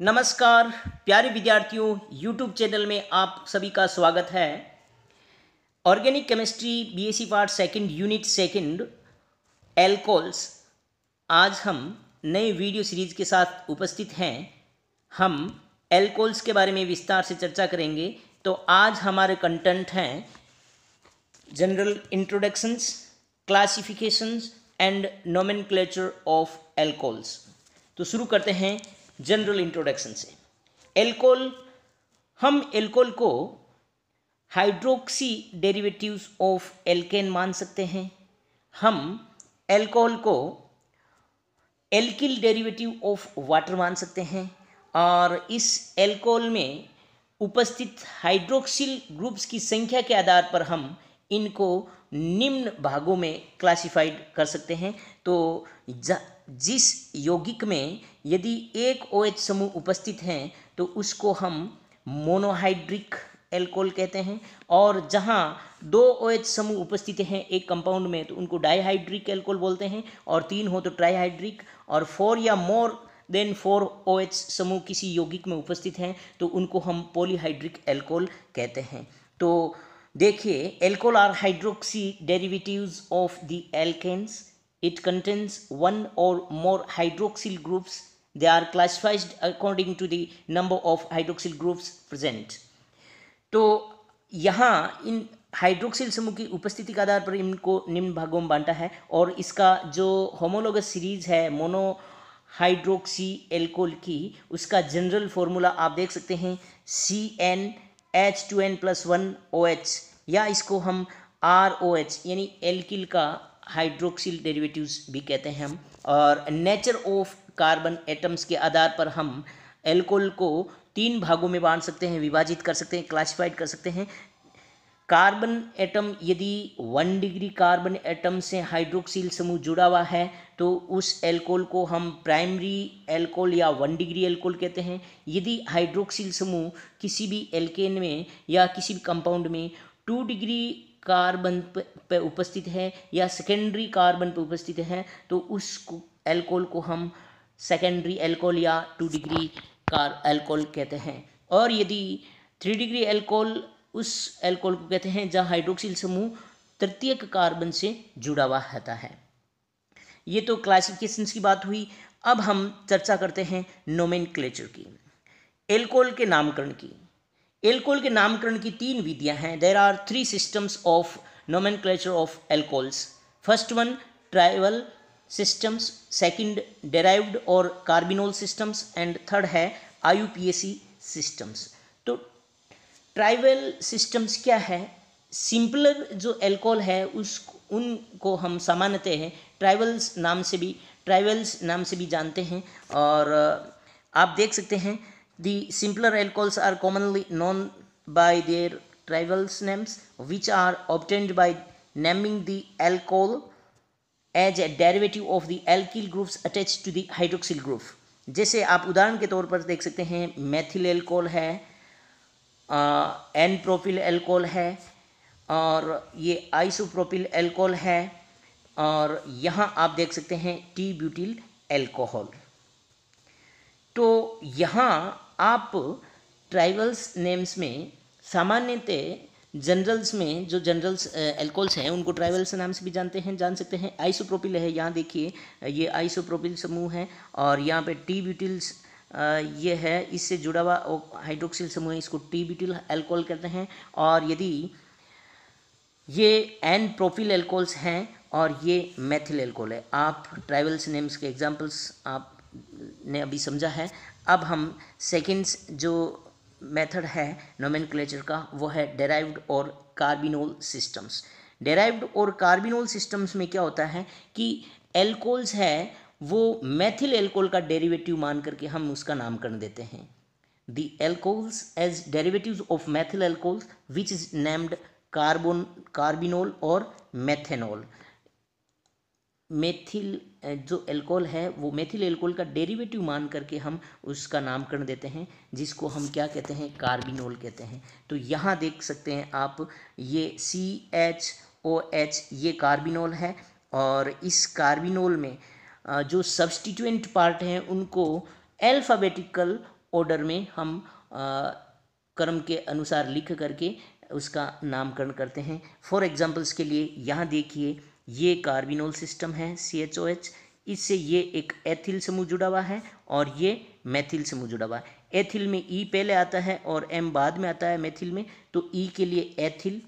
नमस्कार प्यारे विद्यार्थियों, YouTube चैनल में आप सभी का स्वागत है। Organic chemistry BSc part second unit second alcohols. आज हम नए वीडियो सीरीज के साथ उपस्थित हैं। हम एल्कोहल्स के बारे में विस्तार से चर्चा करेंगे। तो आज हमारे कंटेंट हैं general introductions, classifications and nomenclature of alcohols. तो शुरू करते हैं जनरल इंट्रोडक्शन से। एल्कोहल, हम एल्कोहल को हाइड्रोक्सी डेरिवेटिव्स ऑफ एल्केन मान सकते हैं। हम एल्कोहल को एल्किल डेरिवेटिव ऑफ वाटर मान सकते हैं। और इस एल्कोहल में उपस्थित हाइड्रोक्सिल ग्रुप्स की संख्या के आधार पर हम इनको निम्न भागों में क्लासिफाइड कर सकते हैं। तो जिस यौगिक में यदि एक OH समूह उपस्थित हैं तो उसको हम मोनोहाइड्रिक एल्कोहल कहते हैं, और जहाँ दो OH समूह उपस्थित हैं एक कंपाउंड में तो उनको डाइहाइड्रिक एल्कोहल बोलते हैं, और तीन हो तो ट्राइहाइड्रिक, और 4 या मोर देन 4 OH समूह किसी यौगिक में उपस्थित हैं तो उनको हम पॉलीहाइड्रिक एल्कोहल कहते हैं। तो देखिए, alcohol are hydroxy derivatives of the alkanes. It contains one or more hydroxyl groups. They are classified according to the number of hydroxyl groups present. तो यहाँ इन हाइड्रोक्सिल समूह की उपस्थिति के आधार पर इनको निम्न भागों में बांटा है, और इसका जो होमोलोगस सीरीज है मोनो हाइड्रोक्सी एल्कोहल की, उसका जनरल फॉर्मूला आप देख सकते हैं CnH2n+1OH, या इसको हम ROH यानी एल्किल का हाइड्रोक्सिल डेरिवेटिव्स भी कहते हैं हम। और नेचर ऑफ कार्बन एटम्स के आधार पर हम एल्कोहल को 3 भागों में बांट सकते हैं, विभाजित कर सकते हैं, क्लासिफाइड कर सकते हैं। कार्बन एटम, यदि 1 डिग्री कार्बन एटम से हाइड्रोक्सिल समूह जुड़ा हुआ है तो उस एल्कोहल को हम प्राइमरी एल्कोहल या 1 डिग्री एल्कोहल कहते हैं। यदि हाइड्रोक्सिल समूह किसी भी एल्केन में या किसी भी कंपाउंड में 2 डिग्री कार्बन पे उपस्थित है या सेकेंडरी कार्बन पे उपस्थित है तो उस एल्कोहल को हम सेकेंडरी एल्कोहल या 2 डिग्री एल्कोहल कहते हैं। और यदि 3 डिग्री एल्कोहल, उस एल्कोहल को कहते हैं जहाँ हाइड्रोक्सिल समूह तृतीयक कार्बन से जुड़ा हुआ रहता है। ये तो क्लासिफिकेशंस की बात हुई। अब हम चर्चा करते हैं नोमेनक्लेचर की, एल्कोहल के नामकरण की। एल्कोहल के नामकरण की 3 विधियां हैं। There are 3 systems of nomenclature of alcohols. First one trivial systems, second derived और कार्बिनोल सिस्टम्स, एंड थर्ड है IUPAC सिस्टम्स। तो ट्राइवल सिस्टम्स क्या है? सिंपलर जो एल्कोहल है उनको हम सामान्यतः ट्राइवल्स नाम से भी जानते हैं। और आप देख सकते हैं the simpler alcohols are commonly known by their trivals names, which are obtained by naming the alcohol as a derivative of the alkyl groups attached to the hydroxyl group. जैसे आप उदाहरण के तौर पर देख सकते हैं, मेथिल एल्कोहल है, एन प्रोपिल एल्कोहल है, और ये आइसोप्रोपिल एल्कोहल है, और यहाँ आप देख सकते हैं टी ब्यूटिल एल्कोहल। तो यहाँ आप ट्राइवल्स नेम्स में सामान्यतः जनरल्स में जो जनरल्स एल्कोहल्स हैं उनको ट्राइवल्स नाम से भी जान सकते हैं। आइसोप्रोपिल है, यहाँ देखिए ये आइसोप्रोपिल समूह है, और यहाँ पे टी ब्यूटिल्स ये है, इससे जुड़ा हुआ हाइड्रोक्सिल समूह है, इसको टी ब्यूटिल एल्कोहल कहते हैं। और यदि ये एन प्रोपिल एल्कोहल्स हैं और ये मेथिल एल्कोहल है। आप ट्राइवल्स नेम्स के एग्जाम्पल्स आपने अभी समझा है। अब हम सेकेंड्स जो मेथड है नोमेनक्लेचर का वो है डेराइव्ड और कार्बिनोल सिस्टम्स। डेराइव्ड और कार्बिनोल सिस्टम्स में क्या होता है कि एल्कोहल्स है वो मेथिल एल्कोहल का डेरिवेटिव मान करके हम उसका नामकरण देते हैं। The alcohols as derivatives of methyl alcohols which is named carbinol और मेथेनॉल। मेथिल जो एल्कोहल है वो मेथिल एल्कोहल का डेरिवेटिव मान करके हम उसका नामकरण देते हैं, जिसको हम क्या कहते हैं, कार्बिनोल कहते हैं। तो यहाँ देख सकते हैं आप, ये CHOH ये कार्बिनोल है, और इस कार्बिनोल में जो सब्स्टिट्यूएंट पार्ट हैं उनको अल्फ़ाबेटिकल ऑर्डर में हम क्रम के अनुसार लिख करके उसका नामकरण करते हैं। फॉर एग्जांपल्स के लिए यहाँ देखिए, ये कार्बिनोल सिस्टम है CHOH, इससे ये एक एथिल समूह जुड़ा हुआ है और ये मेथिल समूह जुड़ा हुआ है। एथिल में E पहले आता है और M बाद में आता है मेथिल में, तो E के लिए एथिल,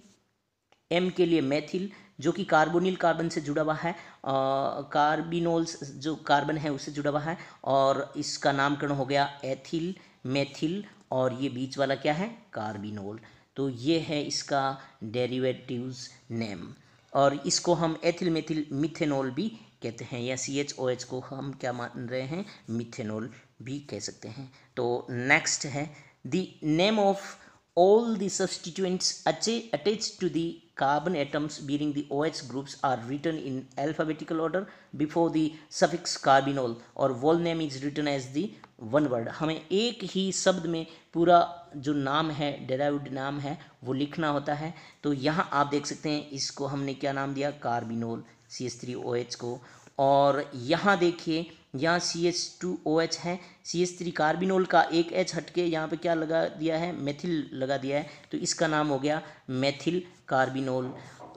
M के लिए मेथिल, जो कि कार्बोनिल कार्बन से जुड़ा हुआ है, कार्बिनोल्स जो कार्बन है उससे जुड़ा हुआ है, और इसका नामकरण हो गया एथिल, मेथिल, और ये बीच वाला क्या है, कार्बिनोल। तो ये है इसका डेरिवेटिव्स नेम, और इसको हम एथिल मेथिल मिथेनॉल भी कहते हैं, या CHOH को हम क्या मान रहे हैं, मिथेनॉल भी कह सकते हैं। तो नेक्स्ट है the name of all the substituents attached to the carbon atoms bearing the OH groups are written in alphabetical order before the suffix carbinol, और whole name is written as the one word। हमें एक ही शब्द में पूरा जो नाम है, derived नाम है, वो लिखना होता है। तो यहाँ आप देख सकते हैं, इसको हमने क्या नाम दिया, कार्बिनोल CH3OH को, और यहाँ देखिए, यहाँ CH2OH है, CH3 कार्बिनोल का एक H हटके यहाँ पे क्या लगा दिया है, मेथिल लगा दिया है, तो इसका नाम हो गया मेथिल कार्बिनोल।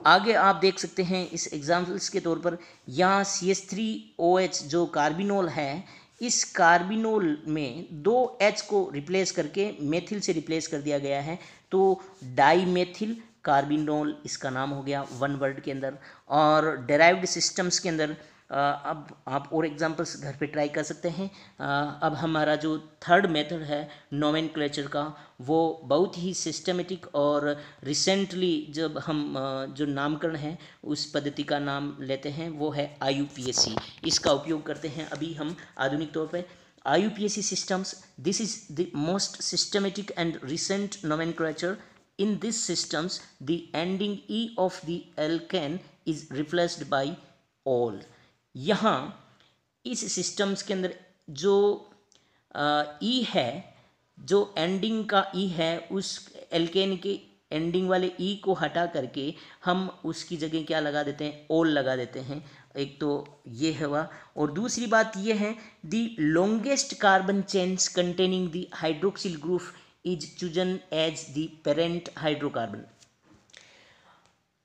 आगे आप देख सकते हैं इस एग्जाम्पल्स के तौर पर, यहाँ CH3OH जो कार्बिनोल है, इस कार्बिनोल में दो H को रिप्लेस करके मेथिल से रिप्लेस कर दिया गया है, तो डाईमेथिल कार्बिनोल इसका नाम हो गया वन वर्ड के अंदर। और डेराइव्ड सिस्टम्स के अंदर अब आप और एग्जांपल्स घर पे ट्राई कर सकते हैं। अब हमारा जो थर्ड मेथड है नोमेनक्लेचर का, वो बहुत ही सिस्टमेटिक, और रिसेंटली जब हम जो नामकरण है उस पद्धति का नाम लेते हैं, वो है IUPAC। इसका उपयोग करते हैं अभी हम आधुनिक तौर पर। IUPAC systems, this is the most systematic and recent nomenclature. In these systems, the ending E of the alkane is replaced by all। यहाँ इस सिस्टम्स के अंदर जो E है, जो एंडिंग का E है, उस एल्केन के एंडिंग वाले E को हटा करके हम उसकी जगह क्या लगा देते हैं, ओल लगा देते हैं। एक तो ये हुआ, और दूसरी बात ये है, the longest carbon chains containing the hydroxyl group is chosen as the parent hydrocarbon.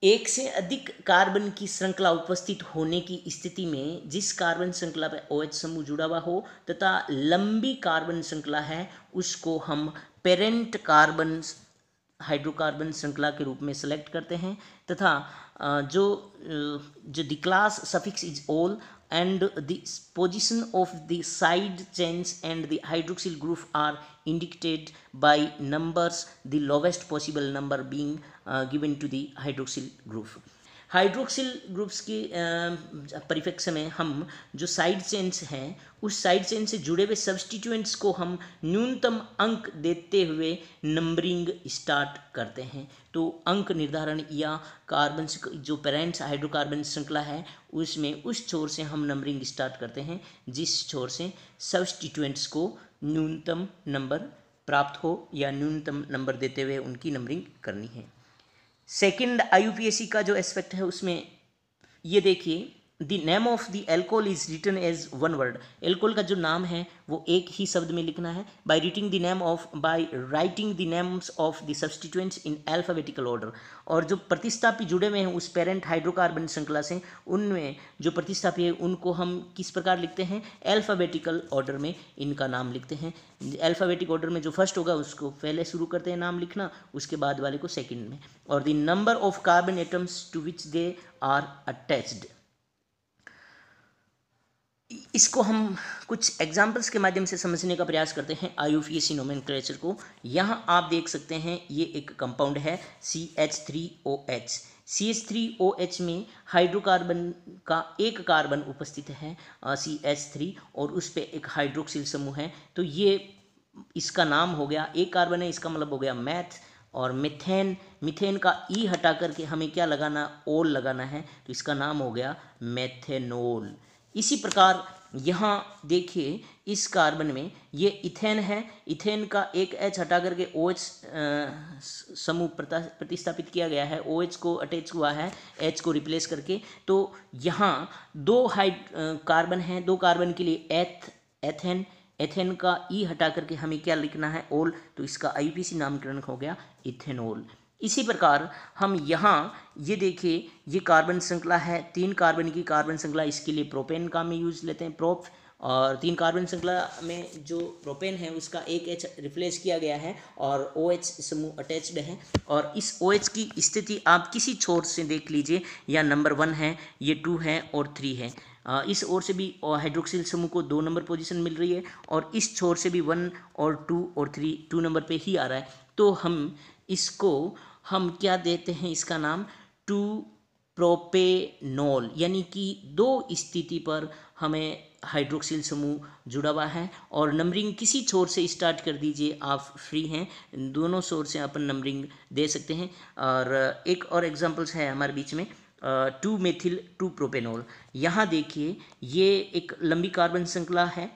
एक से अधिक कार्बन की श्रृंखला उपस्थित होने की स्थिति में जिस कार्बन श्रृंखला पर OH समूह जुड़ा हुआ हो तथा लंबी कार्बन श्रृंखला है, उसको हम पेरेंट कार्बन हाइड्रोकार्बन श्रृंखला के रूप में सेलेक्ट करते हैं। तथा जो the class suffix is all and the position of the side chains and the hydroxyl group are indicated by numbers, the lowest possible number being given to the hydroxyl group। Hydroxyl groups की परिप्रेक्ष्य में हम जो side chains हैं, उस side chain से जुड़े हुए सब्सटीट्यूएंट्स को हम न्यूनतम अंक देते हुए नंबरिंग स्टार्ट करते हैं। तो अंक निर्धारण या कार्बन जो पेरेंट्स हाइड्रोकार्बन श्रृंखला है, उसमें उस छोर से हम नंबरिंग स्टार्ट करते हैं जिस छोर से सब्सटीट्यूएंट्स को न्यूनतम नंबर प्राप्त हो या न्यूनतम नंबर देते हुए उनकी नंबरिंग करनी है। सेकंड IUPAC का जो एस्पेक्ट है, उसमें ये देखिए, the name of the alcohol is written as one word. Alcohol का जो नाम है वो एक ही शब्द में लिखना है। By writing the names of the substituents in alphabetical order. और जो प्रतिस्थापी जुड़े हुए हैं उस पेरेंट हाइड्रोकार्बन श्रृंखला से, उनमें जो प्रतिस्थापी है उनको हम किस प्रकार लिखते हैं, अल्फाबेटिकल ऑर्डर में इनका नाम लिखते हैं। अल्फाबेटिक ऑर्डर में जो फर्स्ट होगा उसको पहले शुरू करते हैं नाम लिखना, उसके बाद वाले को सेकंड में। और the number of carbon atoms to which they are attached. इसको हम कुछ एग्जाम्पल्स के माध्यम से समझने का प्रयास करते हैं IUPAC नोमेनक्लेचर को। यहाँ आप देख सकते हैं ये एक कंपाउंड है CH3OH। CH3OH में हाइड्रोकार्बन का एक कार्बन उपस्थित है CH3, और उस पर एक हाइड्रोक्सिल समूह है। तो ये इसका नाम हो गया, एक कार्बन है, इसका मतलब हो गया मैथ। और मीथेन का E हटा करके हमें क्या लगाना, ओल लगाना है, तो इसका नाम हो गया मेथेनोल। इसी प्रकार यहाँ देखिए, इस कार्बन में ये इथेन है, इथेन का एक H हटा करके OH समूह प्रतिस्थापित किया गया है, OH को अटैच हुआ है H को रिप्लेस करके। तो यहाँ दो कार्बन हैं, दो कार्बन के लिए एथेन एथेन का ई हटा करके हमें क्या लिखना है, ओल, तो इसका आईयूपीएसी नामकरण हो गया इथेनॉल। इसी प्रकार हम यहाँ ये देखिए, ये कार्बन श्रृंखला है, 3 कार्बन की कार्बन श्रृंखला, इसके लिए प्रोपेन का में यूज लेते हैं, प्रोप। और 3 कार्बन श्रृंखला में जो प्रोपेन है उसका एक H रिप्लेस किया गया है और OH समूह अटैच्ड है। और इस OH की स्थिति आप किसी छोर से देख लीजिए, या नंबर 1 है, ये 2 है और 3 है। इस ओर से भी हाइड्रोक्सिल समूह को 2 नंबर पोजीशन मिल रही है और इस छोर से भी 1 और 2 और 3 2 नंबर पे ही आ रहा है। तो हम इसको हम क्या देते हैं, इसका नाम 2 प्रोपेनॉल, यानी कि 2 स्थिति पर हमें हाइड्रोक्सिल समूह जुड़ा हुआ है। और नंबरिंग किसी छोर से स्टार्ट कर दीजिए, आप फ्री हैं, दोनों छोर से अपन नंबरिंग दे सकते हैं। और एक और एग्जांपल्स है हमारे बीच में, 2 मेथिल 2 प्रोपेनॉल। यहाँ देखिए, ये एक लंबी कार्बन श्रृंखला है।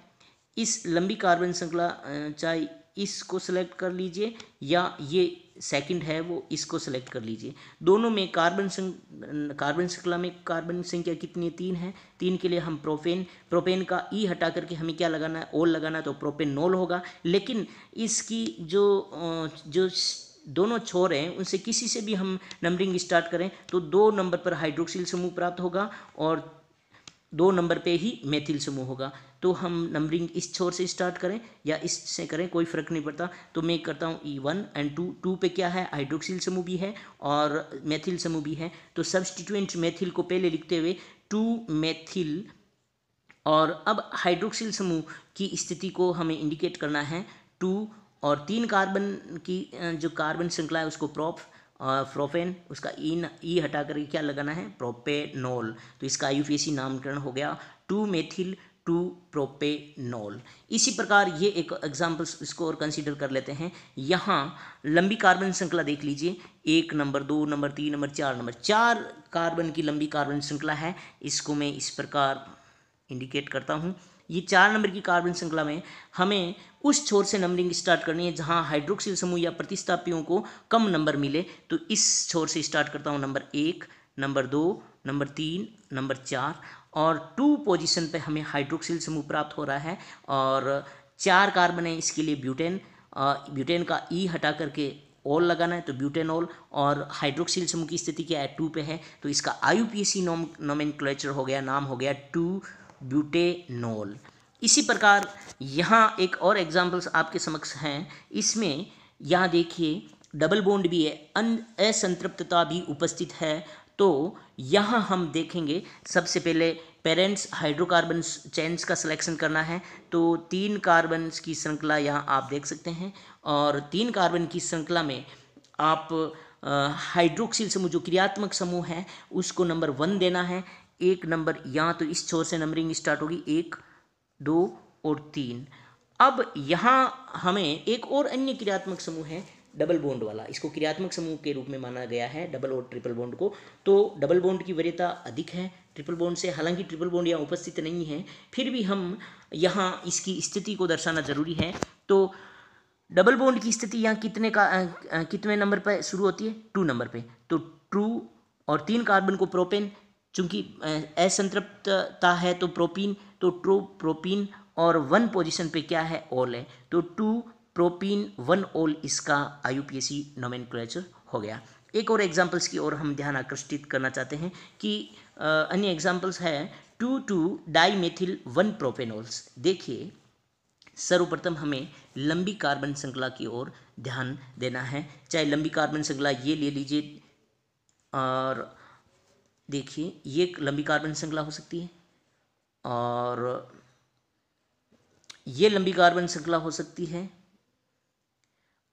इस लंबी कार्बन श्रृंखला चाहे इसको सेलेक्ट कर लीजिए या ये सेकंड है वो इसको सेलेक्ट कर लीजिए। दोनों में कार्बन श्रृंखला में कार्बन संख्या कितनी है, 3 है। 3 के लिए हम प्रोपेन का ई हटा करके हमें क्या लगाना है, ओल लगाना है, तो प्रोपेनॉल होगा। लेकिन इसकी जो दोनों छोर हैं उनसे किसी से भी हम नंबरिंग स्टार्ट करें तो 2 नंबर पर हाइड्रोक्सिल समूह प्राप्त होगा और 2 नंबर पे ही मेथिल समूह होगा। तो हम नंबरिंग इस छोर से स्टार्ट करें या इससे करें, कोई फर्क नहीं पड़ता। तो मैं करता हूँ E1 एंड 2। 2 पे क्या है, हाइड्रोक्सिल समूह भी है और मेथिल समूह भी है। तो सब्स्टिट्यूएंट मेथिल को पहले लिखते हुए 2 मेथिल, और अब हाइड्रोक्सिल समूह की स्थिति को हमें इंडिकेट करना है 2, और 3 कार्बन की जो कार्बन श्रृंखला है उसको प्रोपेन, उसका ई हटा करके क्या लगाना है, प्रोपेनॉल। तो इसका आईयूपीएसी नामकरण हो गया 2 मेथिल 2 प्रोपेनॉल। इसी प्रकार ये एक एग्जाम्पल्स इसको और कंसीडर कर लेते हैं। यहाँ लंबी कार्बन श्रृंखला देख लीजिए, 1 number, 2 number, 3 number, 4 number, 4 carbon की लंबी कार्बन श्रृंखला है। इसको मैं इस प्रकार इंडिकेट करता हूँ। ये 4 नंबर की कार्बन श्रृंखला में हमें उस छोर से नंबरिंग स्टार्ट करनी है जहाँ हाइड्रोक्सिल समूह या प्रतिस्थापियों को कम नंबर मिले। तो इस छोर से स्टार्ट करता हूँ, नंबर 1, नंबर 2, नंबर 3, नंबर 4, और 2 पोजीशन पे हमें हाइड्रोक्सिल समूह प्राप्त हो रहा है। और 4 कार्बन है, इसके लिए ब्यूटेन का ई हटा करके ओल लगाना है, तो ब्यूटेनॉल। और हाइड्रोक्सिल समूह की स्थिति क्या है, 2 पे है, तो इसका आईयूपीएसी नोमेनक्लेचर हो गया, नाम हो गया 2 ब्यूटेनॉल। इसी प्रकार यहाँ एक और एग्जाम्पल्स आपके समक्ष हैं। इसमें यहाँ देखिए डबल बॉन्ड भी है, असंतृप्तता भी उपस्थित है। तो यहाँ हम देखेंगे, सबसे पहले पेरेंट्स हाइड्रोकार्बन चेन्स का सिलेक्शन करना है। तो 3 कार्बन की श्रृंखला यहाँ आप देख सकते हैं, और 3 कार्बन की श्रृंखला में आप हाइड्रोक्सिल समूह जो क्रियात्मक समूह है उसको नंबर 1 देना है। 1 नंबर यहाँ, तो इस छोर से नंबरिंग स्टार्ट होगी, 1, 2 और 3। अब यहाँ हमें एक और अन्य क्रियात्मक समूह है डबल बॉन्ड वाला, इसको क्रियात्मक समूह के रूप में माना गया है, डबल और ट्रिपल बॉन्ड को। तो डबल बॉन्ड की वरीयता अधिक है ट्रिपल बॉन्ड से, हालांकि ट्रिपल बॉन्ड यहाँ उपस्थित नहीं है, फिर भी हम यहाँ इसकी स्थिति को दर्शाना जरूरी है। तो डबल बॉन्ड की स्थिति यहाँ कितने नंबर पर शुरू होती है, 2 नंबर पे। तो 2 और 3 कार्बन को प्रोपेन, चूंकि असंतृप्तता है तो प्रोपीन, तो 2 प्रोपीन, और 1 पोजीशन पे क्या है, ओल है, तो 2 प्रोपीन 1 ओल इसका आईयूपीएसी नोमेनक्लेचर हो गया। एक और एग्जांपल्स की ओर हम ध्यान आकर्षित करना चाहते हैं कि अन्य एग्जांपल्स है 2,2 डाईमेथिल 1 प्रोपेनॉल्स। देखिए सर्वप्रथम हमें लंबी कार्बन श्रृंखला की ओर ध्यान देना है, चाहे लंबी कार्बन श्रृंखला ये ले लीजिए, और देखिए ये एक लंबी कार्बन श्रृंखला हो सकती है, और ये लंबी कार्बन श्रृंखला हो सकती है,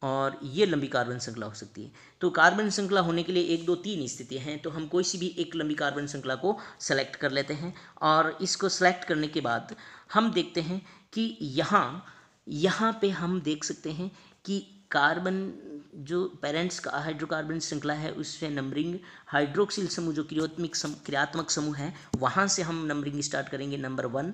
और ये लंबी कार्बन श्रृंखला हो सकती है। तो कार्बन श्रृंखला होने के लिए 1, 2, 3 स्थितियाँ हैं, तो हम कोई सी भी एक लंबी कार्बन श्रृंखला को सेलेक्ट कर लेते हैं। और इसको सेलेक्ट करने के बाद हम देखते हैं कि यहाँ पे हम देख सकते हैं कि कार्बन जो पेरेंट्स का हाइड्रोकार्बन श्रृंखला है उससे नंबरिंग हाइड्रोक्सिल समूह जो क्रियात्मक समूह है वहाँ से हम नंबरिंग स्टार्ट करेंगे, नंबर 1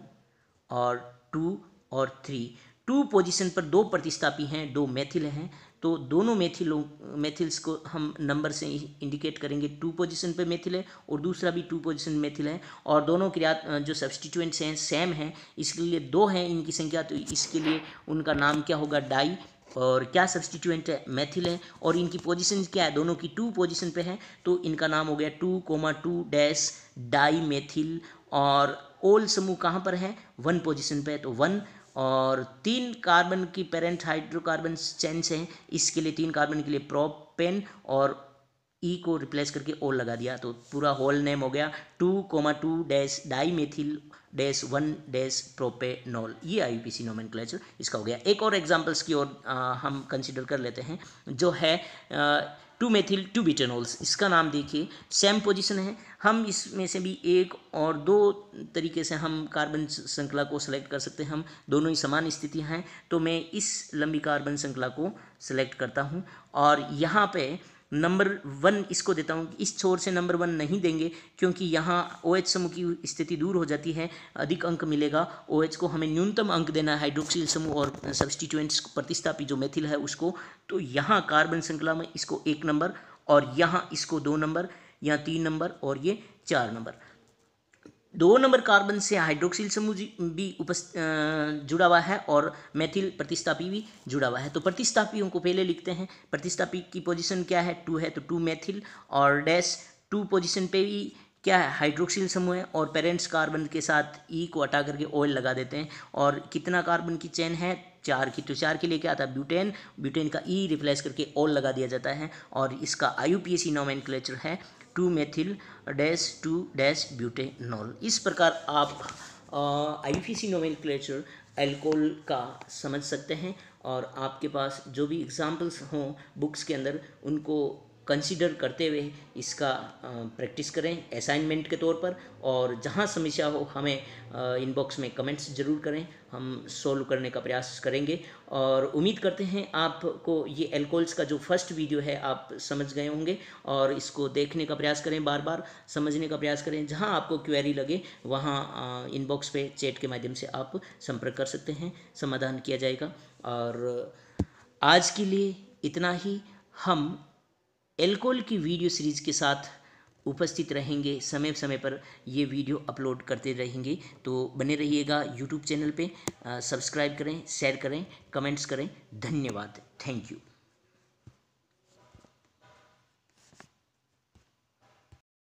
और 2 और 3। 2 पोजीशन पर 2 प्रतिस्थापी हैं, 2 मेथिल हैं, तो दोनों मेथिल्स को हम नंबर से इंडिकेट करेंगे। 2 पोजीशन पे मेथिल है और दूसरा भी 2 पोजीशन मेथिल है, और दोनों क्रिया जो सब्स्टिट्यूएंट्स हैं सेम हैं, इसलिए 2 हैं इनकी संख्या, तो इसके लिए उनका नाम क्या होगा, डाई। और क्या सब्स्टिट्यूएंट है, मेथिल है, और इनकी पोजीशन क्या है, दोनों की 2 पोजीशन पे है, तो इनका नाम हो गया 2,2 डैश डाई मेथिल। और ओल समूह कहाँ पर है, 1 पोजीशन पे है, तो 1। और 3 कार्बन की पेरेंट हाइड्रोकार्बन चेन्स हैं, इसके लिए 3 कार्बन के लिए प्रोपेन और ई को रिप्लेस करके ओल लगा दिया, तो पूरा होल नेम हो गया 2,2 dash di methyl dash 1 dash propanol. ये IUPAC नोमेनक्लेचर इसका हो गया। एक और एग्जांपल्स की ओर हम कंसिडर कर लेते हैं, जो है 2 मेथिल 2 ब्यूटेनॉल्स। इसका नाम देखिए, सेम पोजीशन है, हम इसमें से भी एक और 2 तरीके से हम कार्बन श्रृंखला को सेलेक्ट कर सकते हैं। हम दोनों ही समान स्थितियाँ हैं, तो मैं इस लंबी कार्बन श्रृंखला को सेलेक्ट करता हूँ, और यहाँ पे नंबर 1 इसको देता हूँ। इस छोर से नंबर 1 नहीं देंगे, क्योंकि यहाँ OH समूह की स्थिति दूर हो जाती है, अधिक अंक मिलेगा। OH को हमें न्यूनतम अंक देना है, हाइड्रोक्सिल समूह और सब्स्टिट्यूएंट्स प्रतिस्थापी जो मेथिल है उसको, तो यहाँ कार्बन श्रृंखला में इसको 1 नंबर, और यहाँ इसको 2 नंबर, यहाँ 3 नंबर, और ये 4 नंबर। 2 नंबर कार्बन से हाइड्रोक्सिल समूह भी जुड़ा हुआ है, और मेथिल प्रतिस्थापी भी जुड़ा हुआ है। तो प्रतिस्थापियों को पहले लिखते हैं। प्रतिस्थापी की पोजीशन क्या है, 2 है, तो 2 मेथिल, और डैश 2 पोजीशन पे भी क्या है, हाइड्रोक्सिल समूह है, और पेरेंट्स कार्बन के साथ ई को हटा करके ऑयल लगा देते हैं। और कितना कार्बन की चेन है, 4 की, तो 4 के लिए क्या आता है, ब्यूटेन। ब्यूटेन का ई रिप्लेस करके ऑल लगा दिया जाता है, और इसका IUPAC नोमेनक्लेचर है 2 मेथिल डैश 2 डैश ब्यूटेनॉल। इस प्रकार आप IUPAC नोमेनक्लेचर एल्कोहल का समझ सकते हैं, और आपके पास जो भी एग्जाम्पल्स हों बुक्स के अंदर, उनको कंसीडर करते हुए इसका प्रैक्टिस करें असाइनमेंट के तौर पर। और जहाँ समस्या हो हमें इनबॉक्स में कमेंट्स ज़रूर करें, हम सोल्व करने का प्रयास करेंगे। और उम्मीद करते हैं आपको ये एल्कोहल्स का जो फर्स्ट वीडियो है आप समझ गए होंगे, और इसको देखने का प्रयास करें, बार बार समझने का प्रयास करें। जहाँ आपको क्वेरी लगे वहाँ इनबॉक्स पे चैट के माध्यम से आप संपर्क कर सकते हैं, समाधान किया जाएगा। और आज के लिए इतना ही। हम एल्कोहल की वीडियो सीरीज़ के साथ उपस्थित रहेंगे, समय समय पर ये वीडियो अपलोड करते रहेंगे, तो बने रहिएगा यूट्यूब चैनल पे। सब्सक्राइब करें, शेयर करें, कमेंट्स करें। धन्यवाद, थैंक यू।